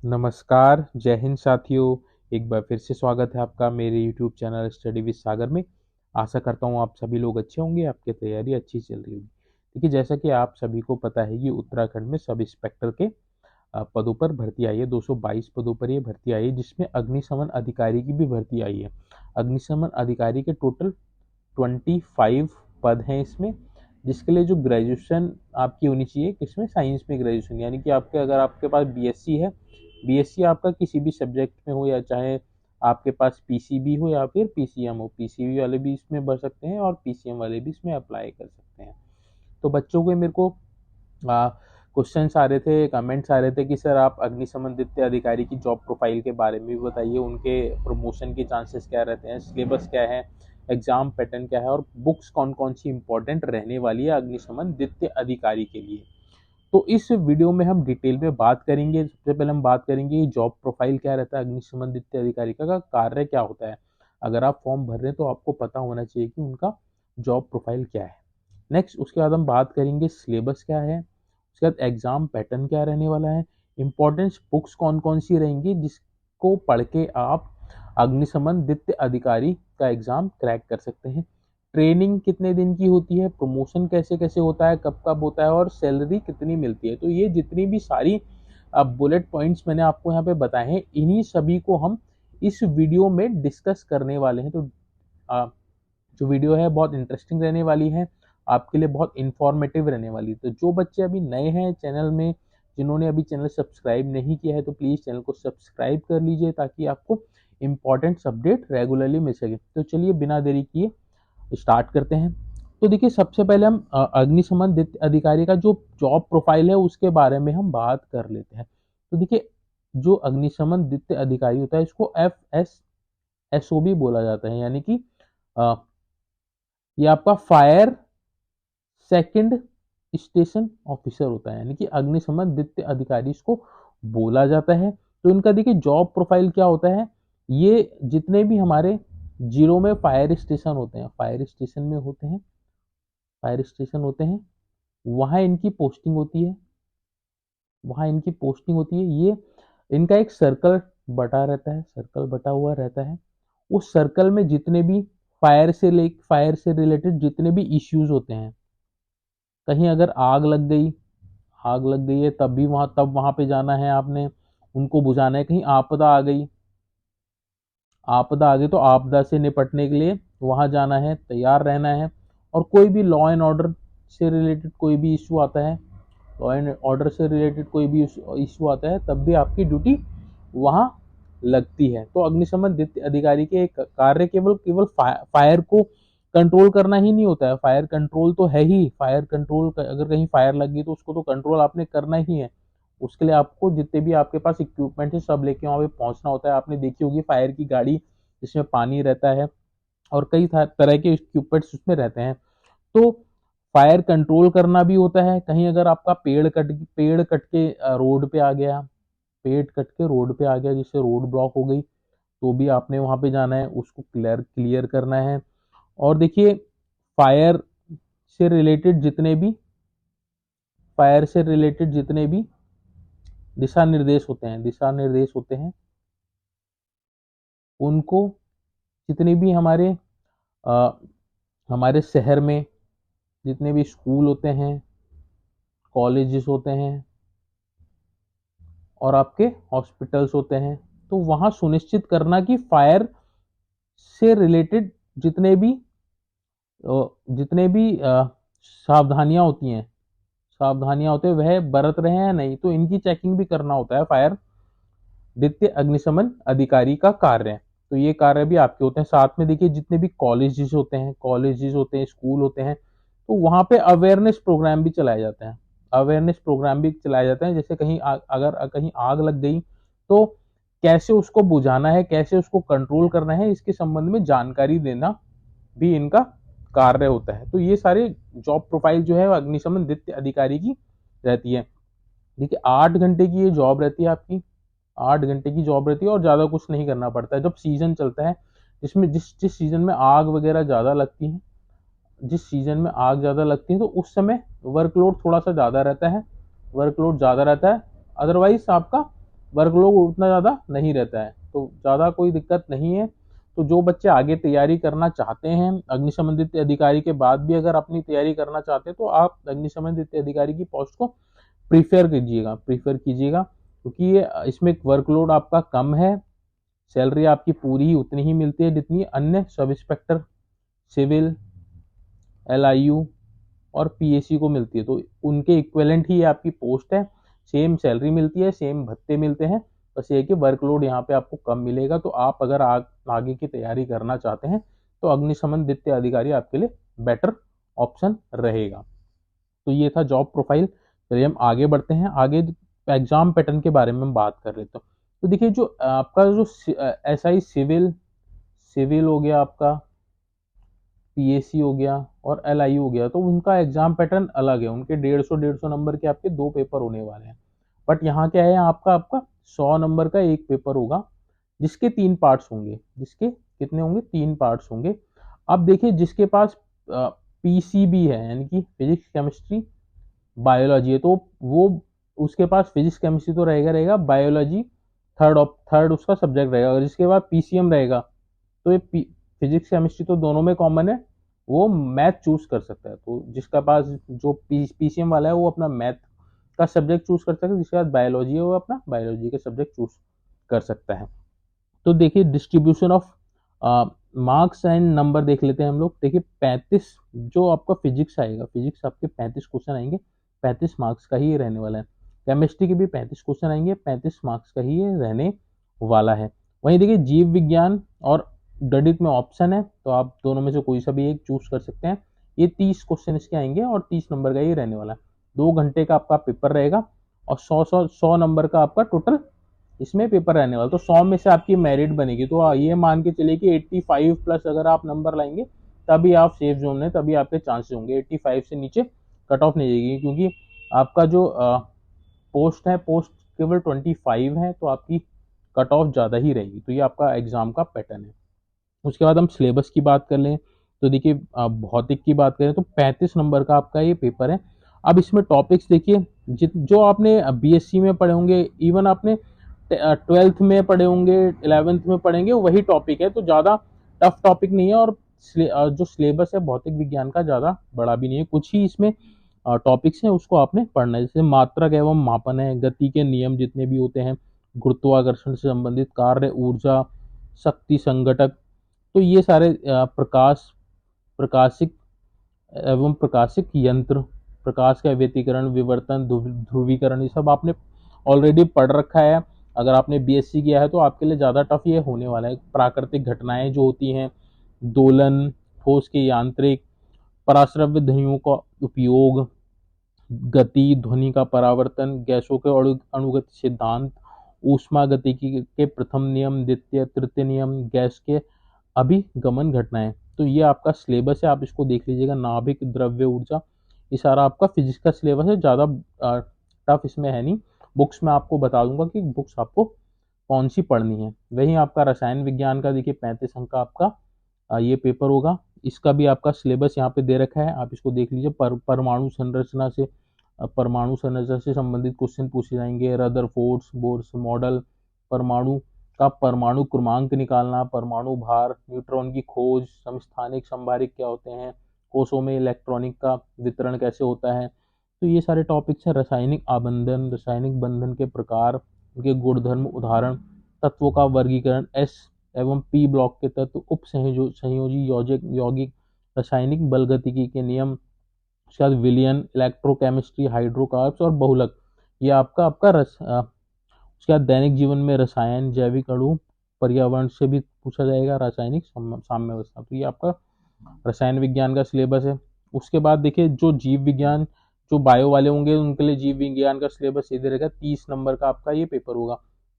नमस्कार, जय हिंद साथियों। एक बार फिर से स्वागत है आपका मेरे यूट्यूब चैनल स्टडी विद सागर में। आशा करता हूँ आप सभी लोग अच्छे होंगे, आपकी तैयारी अच्छी चल रही होगी। देखिए, जैसा कि आप सभी को पता है कि उत्तराखंड में सब इंस्पेक्टर के पदों पर भर्ती आई है। 222 पदों पर ये भर्ती आई है, जिसमें अग्निशमन अधिकारी की भी भर्ती आई है। अग्निशमन अधिकारी के टोटल 25 पद हैं इसमें, जिसके लिए जो ग्रेजुएशन आपकी होनी चाहिए, किसमें, साइंस में ग्रेजुएशन, यानी कि आपके अगर आपके पास बीएससी है, बीएससी आपका किसी भी सब्जेक्ट में हो, या चाहे आपके पास पीसीबी हो या फिर पीसीएम हो, पीसीबी वाले भी इसमें भर सकते हैं और पीसीएम वाले भी इसमें अप्लाई कर सकते हैं। तो बच्चों को मेरे को क्वेश्चंस आ रहे थे, कमेंट्स आ रहे थे कि सर आप अग्निशमन द्वितीय अधिकारी की जॉब प्रोफाइल के बारे में भी बताइए, उनके प्रमोशन के चांसेस क्या रहते हैं, सिलेबस क्या है, एग्जाम पैटर्न क्या है और बुक्स कौन कौन सी इंपॉर्टेंट रहने वाली है अग्निशमन द्वितीय अधिकारी के लिए। तो इस वीडियो में हम डिटेल में बात करेंगे। सबसे पहले हम बात करेंगे जॉब प्रोफाइल क्या रहता है अग्निशमन द्वितीय अधिकारी का कार्य क्या होता है। अगर आप फॉर्म भर रहे हैं तो आपको पता होना चाहिए कि उनका जॉब प्रोफाइल क्या है। नेक्स्ट, उसके बाद हम बात करेंगे सिलेबस क्या है, उसके बाद एग्जाम पैटर्न क्या रहने वाला है, इंपॉर्टेंस बुक्स कौन कौन सी रहेंगी जिसको पढ़ के आप अग्निशमन द्वितीय अधिकारी का एग्जाम क्रैक कर सकते हैं, ट्रेनिंग कितने दिन की होती है, प्रमोशन कैसे कैसे होता है, कब कब होता है और सैलरी कितनी मिलती है। तो ये जितनी भी सारी बुलेट पॉइंट्स मैंने आपको यहाँ पे बताए हैं, इन्हीं सभी को हम इस वीडियो में डिस्कस करने वाले हैं। तो जो वीडियो है बहुत इंटरेस्टिंग रहने वाली है, आपके लिए बहुत इंफॉर्मेटिव रहने वाली है। तो जो बच्चे अभी नए हैं चैनल में, जिन्होंने अभी चैनल सब्सक्राइब नहीं किया है, तो प्लीज़ चैनल को सब्सक्राइब कर लीजिए ताकि आपको इंपॉर्टेंट अपडेट रेगुलरली मिल सके। तो चलिए बिना देरी किए स्टार्ट करते हैं। तो देखिए, सबसे पहले हम अग्निशमन अधिकारी का जो जॉब प्रोफाइल है उसके बारे में हम बात कर लेते हैं। तो देखिए, जो अग्निशमन द्वितीय अधिकारी होता है इसको FSSO भी बोला जाता है, यानी कि अ, ये आपका फायर सेकंड स्टेशन ऑफिसर होता है, यानी कि अग्निशमन द्वितीय अधिकारी इसको बोला जाता है। तो इनका देखिए जॉब प्रोफाइल क्या होता है, ये जितने भी हमारे जीरो में फायर स्टेशन होते हैं, फायर स्टेशन होते हैं, वहाँ इनकी पोस्टिंग होती है, ये इनका एक सर्कल बटा हुआ रहता है। उस सर्कल में जितने भी फायर से रिलेटेड जितने भी इश्यूज होते हैं, कहीं अगर आग लग गई है तब वहां पे जाना है आपने, उनको बुझाना है। कहीं आपदा आ गई तो आपदा से निपटने के लिए वहां जाना है, तैयार रहना है। और कोई भी लॉ एंड ऑर्डर से रिलेटेड कोई भी इशू आता है, इशू आता है, तब भी आपकी ड्यूटी वहां लगती है। तो अग्निशमन अधिकारी के कार्य केवल केवल फायर को कंट्रोल करना ही नहीं होता है। फायर कंट्रोल तो है ही, फायर कंट्रोल अगर कहीं फायर लग गई तो उसको तो कंट्रोल आपने करना ही है। उसके लिए आपको जितने भी आपके पास इक्विपमेंट है सब लेके वहां पे पहुंचना होता है। आपने देखी होगी फायर की गाड़ी, जिसमें पानी रहता है और कई तरह के इक्विपमेंट्स उसमें रहते हैं। तो फायर कंट्रोल करना भी होता है। कहीं अगर आपका पेड़ कट के रोड पे आ गया, जिससे रोड ब्लॉक हो गई, तो भी आपने वहां पे जाना है, उसको क्लियर करना है। और देखिए, फायर से रिलेटेड जितने भी फायर से रिलेटेड जितने भी दिशा निर्देश होते हैं उनको, जितने भी अ, हमारे शहर में जितने भी स्कूल होते हैं, कॉलेजेस होते हैं और आपके हॉस्पिटल्स होते हैं, तो वहां सुनिश्चित करना कि फायर से रिलेटेड जितने भी सावधानियां होती हैं, वह बरत रहे हैं नहीं, तो इनकी चेकिंग भी करना होता है फायर द्वितीय अग्निशमन अधिकारी का कार्य। तो ये कार्य भी आपके होते हैं। साथ में देखिए, जितने भी कॉलेजेस होते हैं, स्कूल होते हैं, तो वहां पे अवेयरनेस प्रोग्राम भी चलाए जाते हैं। जैसे अगर कहीं आग लग गई तो कैसे उसको बुझाना है, कैसे उसको कंट्रोल करना है, इसके संबंध में जानकारी देना भी इनका कार्य होता है। तो ये सारे जॉब प्रोफाइल जो है अग्निशमन द्वितीय अधिकारी की रहती है। देखिए, 8 घंटे की ये जॉब रहती है आपकी, 8 घंटे की जॉब रहती है और ज्यादा कुछ नहीं करना पड़ता है। जब सीजन चलता है, जिसमें जिस सीजन में आग वगैरह ज्यादा लगती है, तो उस समय वर्कलोड थोड़ा सा ज्यादा रहता है, अदरवाइज आपका वर्कलोड उतना ज़्यादा नहीं रहता है, तो ज़्यादा कोई दिक्कत नहीं है। तो जो बच्चे आगे तैयारी करना चाहते हैं अग्निशमन दीप्ति अधिकारी के बाद भी अगर अपनी तैयारी करना चाहते हैं तो आप अग्निशमन दीप्ति अधिकारी की पोस्ट को प्रीफर कीजिएगा क्योंकि ये इसमें वर्कलोड आपका कम है, सैलरी आपकी पूरी ही उतनी ही मिलती है जितनी अन्य सब इंस्पेक्टर, सिविल, LIU और PAC को मिलती है। तो उनके इक्विवेलेंट ही आपकी पोस्ट है, सेम सैलरी मिलती है, सेम भत्ते मिलते हैं, बस ये कि वर्कलोड यहाँ पे आपको कम मिलेगा। तो आप अगर आगे की तैयारी करना चाहते हैं तो अग्निशमन दीप्ति अधिकारी आपके लिए बेटर ऑप्शन रहेगा। तो ये था जॉब प्रोफाइल। चलिए हम आगे बढ़ते हैं, आगे एग्जाम पैटर्न के बारे में हम बात कर लेते हैं। तो देखिए जो आपका जो SI सिविल हो गया, आपका PAC हो गया और LIU हो गया, तो उनका एग्जाम पैटर्न अलग है। उनके 150 नंबर के आपके 2 पेपर होने वाले हैं। बट यहाँ क्या है, आपका आपका 100 नंबर का एक पेपर होगा जिसके 3 पार्ट्स होंगे। जिसके कितने होंगे? 3 पार्ट्स होंगे। अब देखिए जिसके पास PCB है यानी कि फिजिक्स केमिस्ट्री बायोलॉजी है, तो वो उसके पास फिजिक्स केमिस्ट्री तो रहेगा, बायोलॉजी थर्ड उसका सब्जेक्ट रहेगा। अगर जिसके बाद PCM रहेगा तो ये फिजिक्स केमिस्ट्री तो दोनों में कॉमन है, वो मैथ चूज कर सकता है। तो जिसका पास जो PCM वाला है वो अपना मैथ का सब्जेक्ट चूज कर सकता है, जिसके बाद बायोलॉजी है वो अपना बायोलॉजी का सब्जेक्ट चूज कर सकता है। तो देखिए distribution of marks and number देख लेते हैं हम लोग। देखिए 35 जो आपका फिजिक्स आएगा, फिजिक्स आपके 35 क्वेश्चन आएंगे, 35 मार्क्स का ही रहने वाला है। केमिस्ट्री के भी 35 क्वेश्चन आएंगे, 35 मार्क्स का ही रहने वाला है। वहीं देखिए जीव विज्ञान और गणित में ऑप्शन है, तो आप दोनों में से कोई सा भी एक चूज कर सकते हैं। ये 30 क्वेश्चन इसके आएंगे और 30 नंबर का ही रहने वाला है। 2 घंटे का आपका पेपर रहेगा और 100 नंबर का आपका टोटल इसमें पेपर रहने वाला। तो 100 में से आपकी मेरिट बनेगी, तो ये मान के चलिए कि 85 प्लस अगर आप नंबर लाएंगे तभी आप सेफ जोन में, तभी आपके चांसेस होंगे। 85 से नीचे कट ऑफ नहीं जाएगी, क्योंकि आपका जो पोस्ट केवल 25 है, तो आपकी कट ऑफ ज़्यादा ही रहेगी। तो ये आपका एग्जाम का पैटर्न है। उसके बाद हम सिलेबस की बात कर लें तो देखिए भौतिक की बात करें तो 35 नंबर का आपका ये पेपर है। अब इसमें टॉपिक्स देखिए जो आपने BSc में पढ़े होंगे, इवन आपने 12th में पढ़े होंगे, 11th में पढ़ेंगे, वही टॉपिक है। तो ज़्यादा टफ टॉपिक नहीं है और जो सिलेबस है भौतिक विज्ञान का ज़्यादा बड़ा भी नहीं है। कुछ ही इसमें टॉपिक्स हैं उसको आपने पढ़ना है, जैसे मात्रक एवं मापन है, गति के नियम जितने भी होते हैं, गुरुत्वाकर्षण से संबंधित कार्य, ऊर्जा, शक्ति संघटक, तो ये सारे प्रकाशिक एवं प्रकाशिक यंत्र, प्रकाश का व्यतिकरण, विवर्तन, ध्रुवीकरण, ये सब आपने ऑलरेडी पढ़ रखा है। अगर आपने BSc किया है तो आपके लिए ज़्यादा टफ ये होने वाला है। प्राकृतिक घटनाएं जो होती हैं, दोलन, ठोस के यांत्रिक, पराश्रव्य ध्वनियों का उपयोग, गति, ध्वनि का परावर्तन, गैसों के अणुगति सिद्धांत, ऊष्मा गतिकी के प्रथम नियम, द्वितीय तृतीय नियम, गैस के अभिगमन घटनाएं। तो ये आपका सिलेबस है, आप इसको देख लीजिएगा। नाभिक, द्रव्य ऊर्जा, ये सारा आपका फिजिक्स का सिलेबस है। ज़्यादा टफ इसमें है नहीं। बुक्स में आपको बता दूंगा कि बुक्स आपको कौन सी पढ़नी है। वहीं आपका रसायन विज्ञान का देखिए 35 अंक का आपका ये पेपर होगा। इसका भी आपका सिलेबस यहाँ पे दे रखा है, आप इसको देख लीजिए। परमाणु संरचना से संबंधित क्वेश्चन पूछे जाएंगे। रदरफोर्ड बोर्स मॉडल, परमाणु का परमाणु क्रमांक निकालना, परमाणु भार, न्यूट्रॉन की खोज, समस्थानिक संभारिक क्या होते हैं, कोषों में इलेक्ट्रॉनिक का वितरण कैसे होता है। तो ये सारे टॉपिक्स हैं। रासायनिक आबंधन, रासायनिक बंधन के प्रकार, उनके गुणधर्म, उदाहरण, तत्वों का वर्गीकरण, S एवं P ब्लॉक के तत्व, उप संयोजी यौगिक, रासायनिक बलगतिकी के नियम, उसके बाद विलियन, इलेक्ट्रोकेमिस्ट्री, हाइड्रोकार्ब्स और बहुलक, ये आपका आपका उसके बाद दैनिक जीवन में रसायन, जैविक अणु, पर्यावरण से भी पूछा जाएगा, रासायनिक साम्य अवस्था। तो ये आपका रसायन विज्ञान का सिलेबस है। उसके बाद देखिए जो जीव विज्ञान, जो बायो वाले होंगे उनके लिए जीव विज्ञान का सिलेबस ये दे रहेगा। 30 नंबर का आपका ये पेपर होगा।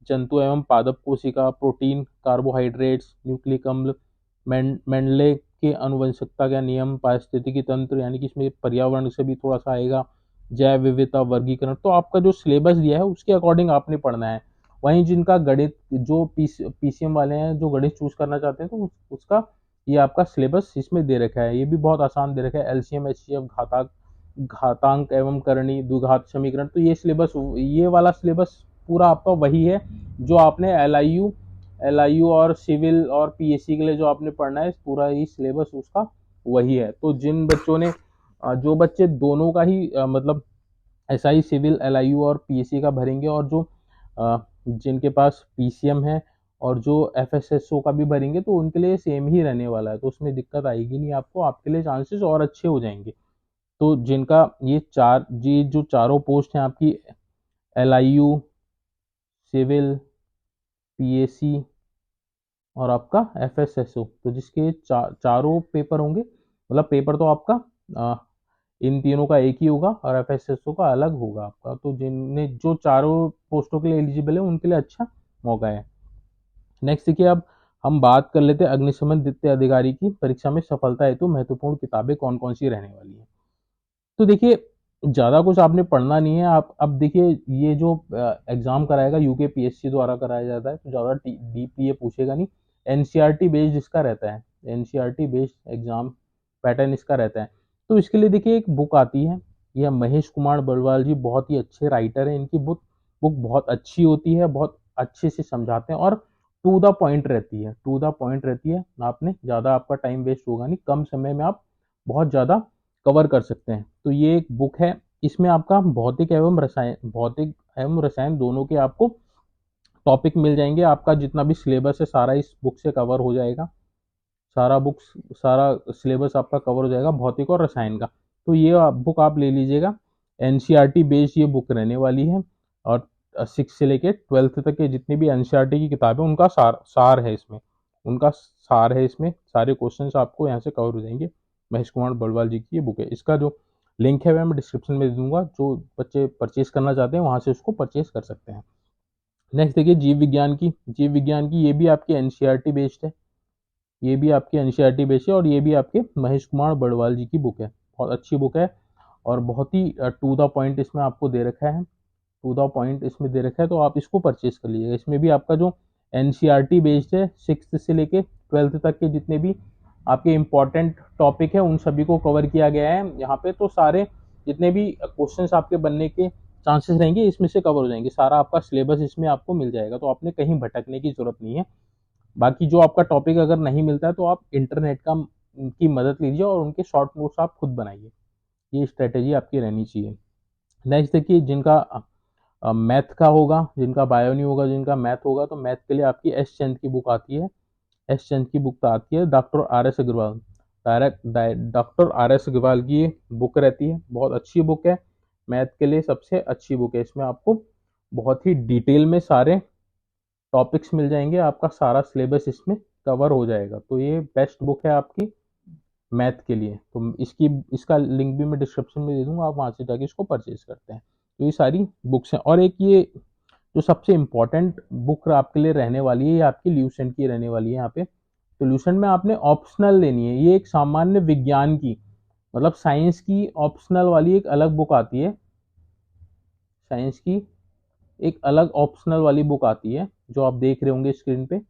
जंतु एवं पादप कोशिका, प्रोटीन, कार्बोहाइड्रेट्स, न्यूक्लिक अम्ल, मेंडले के अनुवंशिकता का नियम, पारिस्थितिकी तंत्र, यानी कि इसमें पर्यावरण से भी थोड़ा सा आएगा, जैव विविधता, वर्गीकरण। तो आपका जो सिलेबस दिया है उसके अकॉर्डिंग आपने पढ़ना है। वहीं जिनका गणित, जो PCM वाले हैं जो गणित चूज करना चाहते हैं, तो उसका ये आपका सिलेबस इसमें दे रखा है। ये भी बहुत आसान दे रखा है। LCM HCF, घातांक एवं करणी, द्विघात समीकरण। तो ये सिलेबस, ये वाला सिलेबस पूरा आपका वही है जो आपने एल आई यू और सिविल और पीएससी के लिए जो आपने पढ़ना है, पूरा ही सिलेबस उसका वही है। तो जिन बच्चों ने जो बच्चे दोनों का ही मतलब एसआई सिविल एलआईयू और पीएससी का भरेंगे, और जो जिनके पास पीसीएम है और जो एफएसएसओ का भी भरेंगे, तो उनके लिए सेम ही रहने वाला है, तो उसमें दिक्कत आएगी नहीं आपको, आपके लिए चांसेस और अच्छे हो जाएंगे। तो जिनका ये जो चारों पोस्ट हैं आपकी, एलआईयू, सिविल, पीएससी और आपका एफएसएसओ, तो जिसके चारों पेपर होंगे, मतलब पेपर तो आपका इन तीनों का एक ही होगा और एफएसएसओ का अलग होगा आपका। तो जिनने जो चारों पोस्टों के लिए एलिजिबल है उनके लिए अच्छा मौका है। नेक्स्ट देखिए, अब हम बात कर लेते हैं अग्निशमन द्वितीय अधिकारी की परीक्षा में सफलता हेतु महत्वपूर्ण किताबें कौन कौन सी रहने वाली है। तो देखिए, ज़्यादा कुछ आपने पढ़ना नहीं है। आप अब देखिए, ये जो एग्जाम कराएगा यूकेपीएससी द्वारा कराया जाता है, तो ज़्यादा डीपली ये पूछेगा नहीं। एनसीईआरटी बेस्ड इसका रहता है, एनसीईआरटी बेस्ड एग्जाम पैटर्न इसका रहता है। तो इसके लिए देखिए एक बुक आती है, यह महेश कुमार बलवाल जी बहुत ही अच्छे राइटर हैं, इनकी बुक बुक बहुत अच्छी होती है, बहुत अच्छे से समझाते हैं और टू द पॉइंट रहती है, टू द पॉइंट रहती है। आपने ज़्यादा, आपका टाइम वेस्ट होगा नहीं, कम समय में आप बहुत ज़्यादा कवर कर सकते हैं। तो ये एक बुक है, इसमें आपका भौतिक एवं रसायन दोनों के आपको टॉपिक मिल जाएंगे। आपका जितना भी सिलेबस है सारा इस बुक से कवर हो जाएगा, सारा सिलेबस आपका कवर हो जाएगा भौतिक और रसायन का। तो ये बुक आप ले लीजिएगा, एनसीईआरटी बेस्ड ये बुक रहने वाली है, और 6 से लेके 12th तक के जितनी भी एनसीईआरटी की किताबें उनका सार है इसमें, उनका सार है इसमें, सारे क्वेश्चंस आपको यहाँ से कवर हो जाएंगे। महेश कुमार बलवाल जी की ये बुक है, इसका जो लिंक है वह मैं डिस्क्रिप्शन में दे दूंगा, जो बच्चे परचेज करना चाहते हैं वहाँ से उसको परचेज कर सकते हैं। नेक्स्ट देखिए, जीव विज्ञान की ये भी आपकी एनसीईआरटी बेस्ड है, ये भी आपकी एनसीईआरटी बेस्ड है, और ये भी आपके महेश कुमार बड़वाल जी की बुक है, बहुत अच्छी बुक है और बहुत ही टू द पॉइंट इसमें आपको दे रखा है, टू द पॉइंट इसमें दे रखा है, तो आप इसको परचेज कर लीजिएगा। इसमें भी आपका जो एनसीईआरटी बेस्ड है 6th से लेके 12th तक के जितने भी आपके इंपॉर्टेंट टॉपिक है उन सभी को कवर किया गया है यहाँ पे। तो सारे जितने भी क्वेश्चंस आपके बनने के चांसेस रहेंगे इसमें से कवर हो जाएंगे, सारा आपका सिलेबस इसमें आपको मिल जाएगा, तो आपने कहीं भटकने की जरूरत नहीं है। बाकी जो आपका टॉपिक अगर नहीं मिलता है तो आप इंटरनेट का की मदद लीजिए और उनके शॉर्ट नोट्स आप खुद बनाइए, ये स्ट्रेटेजी आपकी रहनी चाहिए। नेक्स्ट देखिए, जिनका मैथ का होगा, जिनका बायो नहीं होगा, जिनका मैथ होगा, तो मैथ के लिए आपकी एस चंद की बुक आती है, एस चंद की बुक आती है, doctor R S Agarwal, doctor R S Agarwal की ये बुक रहती है, बहुत अच्छी बुक है, मैथ के लिए सबसे अच्छी बुक है। इसमें आपको बहुत ही डिटेल में सारे टॉपिक्स मिल जाएंगे, आपका सारा सिलेबस इसमें कवर हो जाएगा, तो ये बेस्ट बुक है आपकी मैथ के लिए। तो इसका लिंक भी मैं डिस्क्रिप्शन में दे दूंगा, आप वहाँ से जाके इसको परचेज करते हैं। तो ये सारी बुक्स हैं, और एक ये जो सबसे इम्पोर्टेंट बुक आपके लिए रहने वाली है, ये आपकी ल्यूसेंट की रहने वाली है यहाँ पे। तो ल्यूसेंट में आपने ऑप्शनल लेनी है, ये एक सामान्य विज्ञान की, मतलब साइंस की ऑप्शनल वाली एक अलग बुक आती है, साइंस की एक अलग ऑप्शनल वाली बुक आती है जो आप देख रहे होंगे स्क्रीन पे,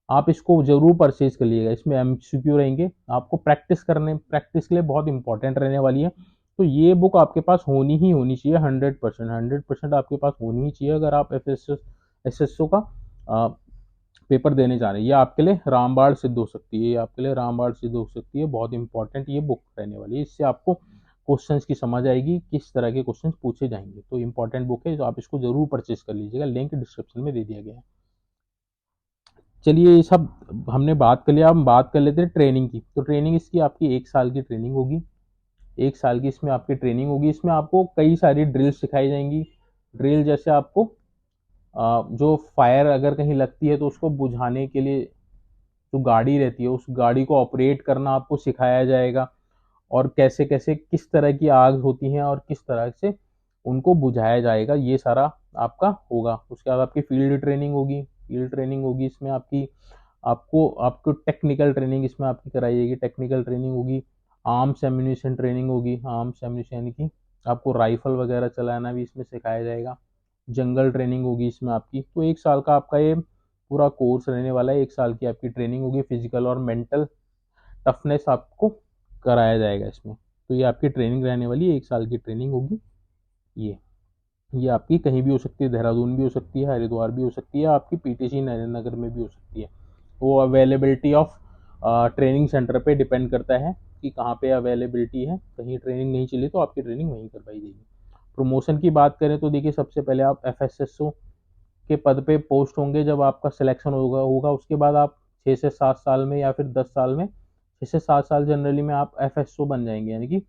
आप इसको जरूर परचेज कर लीजिएगा। इसमें एमसीक्यू रहेंगे, आपको प्रैक्टिस के लिए बहुत इंपॉर्टेंट रहने वाली है। तो ये बुक आपके पास होनी ही होनी चाहिए, 100% आपके पास होनी ही चाहिए अगर आप एसएसओ का पेपर देने जा रहे हैं। ये आपके लिए रामबाण सिद्ध हो सकती है, ये आपके लिए रामबाण सिद्ध हो सकती है, बहुत इंपॉर्टेंट ये बुक रहने वाली है। इससे आपको क्वेश्चंस की समझ आएगी, किस तरह के क्वेश्चंस पूछे जाएंगे। तो इंपॉर्टेंट बुक है, तो आप इसको जरूर परचेज कर लीजिएगा, लिंक डिस्क्रिप्शन में दे दिया गया है। चलिए, ये सब हमने बात कर लिया, हम बात कर लेते हैं ट्रेनिंग की। तो ट्रेनिंग इसकी आपकी 1 साल की ट्रेनिंग होगी, 1 साल की इसमें आपकी ट्रेनिंग होगी। इसमें आपको कई सारी ड्रिल सिखाई जाएंगी। ड्रिल जैसे आपको जो फायर अगर कहीं लगती है तो उसको बुझाने के लिए जो गाड़ी रहती है उस गाड़ी को ऑपरेट करना आपको सिखाया जाएगा, और कैसे कैसे किस तरह की आग होती हैं और किस तरह से उनको बुझाया जाएगा, ये सारा आपका होगा। उसके बाद आपकी फील्ड ट्रेनिंग होगी, इसमें आपको आपको टेक्निकल ट्रेनिंग इसमें आपकी कराई जाएगी, टेक्निकल ट्रेनिंग होगी। आर्म्स एम्यूनिशन ट्रेनिंग होगी, आर्म्स एम्यूनिशन यानी कि आपको राइफल वगैरह चलाना भी इसमें सिखाया जाएगा। जंगल ट्रेनिंग होगी इसमें आपकी। तो 1 साल का आपका ये पूरा कोर्स रहने वाला है, 1 साल की आपकी ट्रेनिंग होगी, फिजिकल और मेंटल टफनेस आपको कराया जाएगा इसमें। तो ये आपकी ट्रेनिंग रहने वाली है, 1 साल की ट्रेनिंग होगी ये। ये आपकी कहीं भी हो सकती है, देहरादून भी हो सकती है, हरिद्वार भी हो सकती है, आपकी पीटीसी नरेंद्र नगर में भी हो सकती है। वो अवेलेबिलिटी ऑफ ट्रेनिंग सेंटर पे डिपेंड करता है कि कहाँ पे अवेलेबिलिटी है। कहीं ट्रेनिंग नहीं चली तो आपकी ट्रेनिंग वहीं करवाई जाएगी। प्रमोशन की बात करें तो देखिए, सबसे पहले आप एफएसएसओ के पद पे पोस्ट होंगे। जब आपका सिलेक्शन होगा उसके बाद आप 6 से 7 साल में या फिर 10 साल में, 6 से 7 साल जनरली में आप एफएसओ बन जाएंगे, यानी कि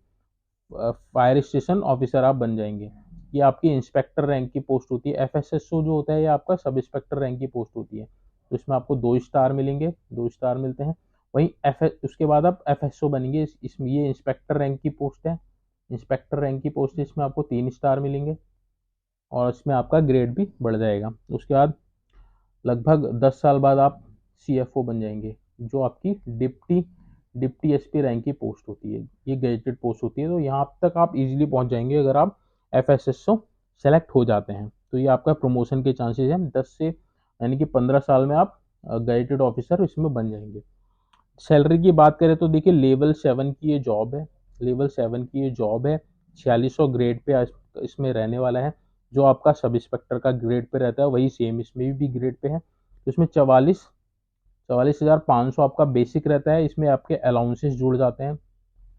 फायर स्टेशन ऑफिसर आप बन जाएंगे। ये आपकी इंस्पेक्टर रैंक की पोस्ट होती है। एफएसएसओ जो होता है ये आपका सब इंस्पेक्टर रैंक की पोस्ट होती है, तो इसमें आपको 2 स्टार मिलेंगे, 2 स्टार मिलते हैं। वहीं उसके बाद आप एफएसओ बनेंगे, इसमें ये इंस्पेक्टर रैंक की पोस्ट है, इंस्पेक्टर रैंक की पोस्ट है, इसमें आपको 3 स्टार मिलेंगे और इसमें आपका ग्रेड भी बढ़ जाएगा। उसके बाद लगभग 10 साल बाद आप सीएफओ बन जाएंगे, जो आपकी डिप्टी एसपी रैंक की पोस्ट होती है। ये गेजेटेड पोस्ट होती है, तो यहाँ तक आप इजीली पहुंच जाएंगे अगर आप एफएसएसओ सेलेक्ट हो जाते हैं। तो ये आपका प्रमोशन के चांसेस हैं 10 से, यानी कि 15 साल में आप गेजेटेड ऑफिसर इसमें बन जाएंगे। सैलरी की बात करें तो देखिए, लेवल 7 की ये जॉब है, लेवल 7 की ये जॉब है। 4600 ग्रेड पे इसमें रहने वाला है। जो आपका सब इंस्पेक्टर का ग्रेड पे रहता है वही सेम इसमें भी ग्रेड पे है। तो इसमें 44,500 आपका बेसिक रहता है। इसमें आपके अलाउंसेस जुड़ जाते हैं,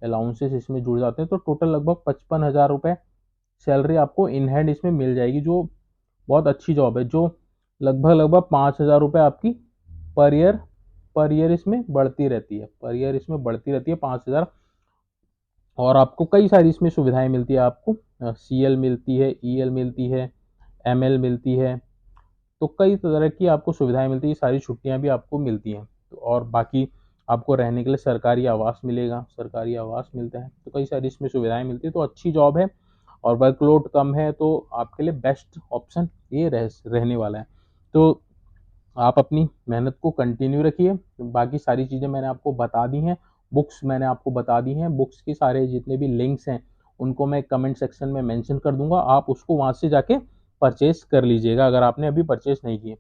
अलाउंसेस इसमें जुड़ जाते हैं, तो टोटल लगभग 55,000 रुपये सैलरी आपको इन हैंड इसमें मिल जाएगी, जो बहुत अच्छी जॉब है। जो लगभग 5,000 रुपये आपकी पर ईयर इसमें बढ़ती रहती है, पर ईयर इसमें बढ़ती रहती है 5,000। और आपको कई सारी इसमें सुविधाएं मिलती है। आपको सीएल मिलती है, ईएल मिलती है, एमएल मिलती है, तो कई तरह की आपको सुविधाएं मिलती है। सारी छुट्टियां भी आपको मिलती हैं। तो और बाकी आपको रहने के लिए सरकारी आवास मिलेगा, सरकारी आवास मिलता है। तो कई सारी इसमें सुविधाएं मिलती है, तो अच्छी जॉब है और वर्कलोड कम है, तो आपके लिए बेस्ट ऑप्शन ये रहने वाला है। तो आप अपनी मेहनत को कंटिन्यू रखिए। बाकी सारी चीज़ें मैंने आपको बता दी हैं, बुक्स मैंने आपको बता दी हैं। बुक्स के सारे जितने भी लिंक्स हैं उनको मैं कमेंट सेक्शन में मेंशन कर दूंगा, आप उसको वहाँ से जाके परचेस कर लीजिएगा अगर आपने अभी परचेस नहीं किए।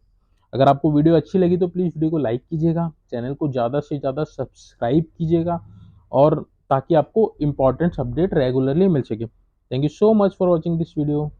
अगर आपको वीडियो अच्छी लगी तो प्लीज़ वीडियो को लाइक कीजिएगा, चैनल को ज़्यादा से ज़्यादा सब्सक्राइब कीजिएगा, और ताकि आपको इम्पोर्टेंट अपडेट रेगुलरली मिल सके। Thank you so much for watching this video.